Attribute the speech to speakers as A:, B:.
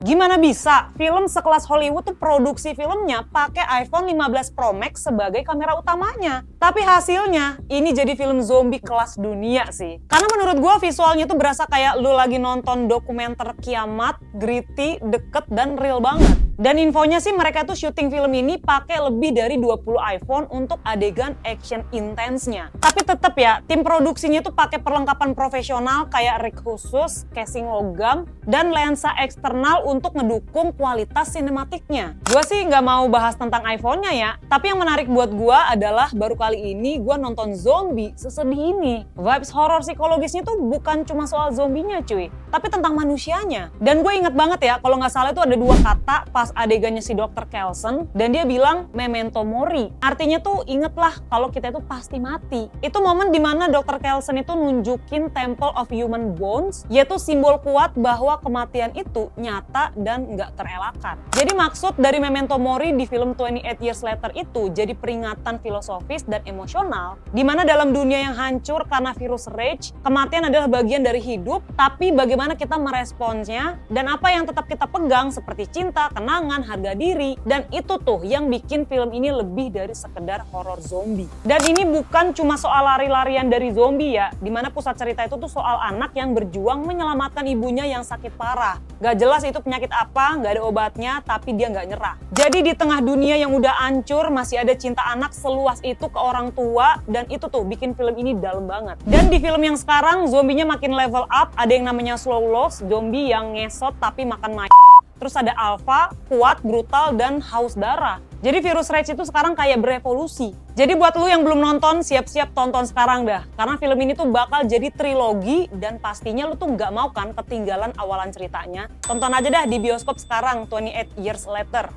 A: Gimana bisa film sekelas Hollywood tuh produksi filmnya pakai iPhone 15 Pro Max sebagai kamera utamanya. Tapi hasilnya ini jadi film zombie kelas dunia sih. Karena menurut gua visualnya tuh berasa kayak lu lagi nonton dokumenter kiamat, gritty, deket, dan real banget. Dan infonya sih mereka tuh syuting film ini pakai lebih dari 20 iPhone untuk adegan action intensnya. Tapi tetep ya, tim produksinya tuh pakai perlengkapan profesional kayak rig khusus, casing logam, dan lensa eksternal untuk ngedukung kualitas sinematiknya. Gua sih nggak mau bahas tentang iPhone-nya ya, tapi yang menarik buat gua adalah baru kali ini gua nonton zombie sesedih ini. Vibes horor psikologisnya tuh bukan cuma soal zombinya cuy, tapi tentang manusianya. Dan gue inget banget ya, kalau nggak salah itu ada dua kata pas adegannya si Dr. Kelson, dan dia bilang memento mori. Artinya tuh ingetlah kalau kita itu pasti mati. Itu momen dimana Dr. Kelson itu nunjukin Temple of Human Bones, yaitu simbol kuat bahwa kematian itu nyata dan nggak terelakkan. Jadi maksud dari memento mori di film 28 Years Later itu jadi peringatan filosofis dan emosional, dimana dalam dunia yang hancur karena virus rage, kematian adalah bagian dari hidup, tapi bagaimana kita meresponsnya, dan apa yang tetap kita pegang seperti cinta, kenangan, harga diri, dan itu tuh yang bikin film ini lebih dari sekedar horor zombie. Dan ini bukan cuma soal lari-larian dari zombie ya, dimana pusat cerita itu tuh soal anak yang berjuang menyelamatkan ibunya yang sakit parah. Gak jelas itu penyakit apa, gak ada obatnya, tapi dia gak nyerah. Jadi di tengah dunia yang udah hancur, masih ada cinta anak seluas itu ke orang tua, dan itu tuh bikin film ini dalam banget. Dan di film yang sekarang, zombinya makin level up, ada yang namanya slow loss, zombie yang ngesot tapi makan mayat. Terus ada alpha, kuat, brutal, dan haus darah. Jadi virus rage itu sekarang kayak berevolusi. Jadi buat lu yang belum nonton, siap-siap tonton sekarang dah. Karena film ini tuh bakal jadi trilogi, dan pastinya lu tuh nggak mau kan ketinggalan awalan ceritanya. Tonton aja dah di bioskop sekarang, 28 Years Later.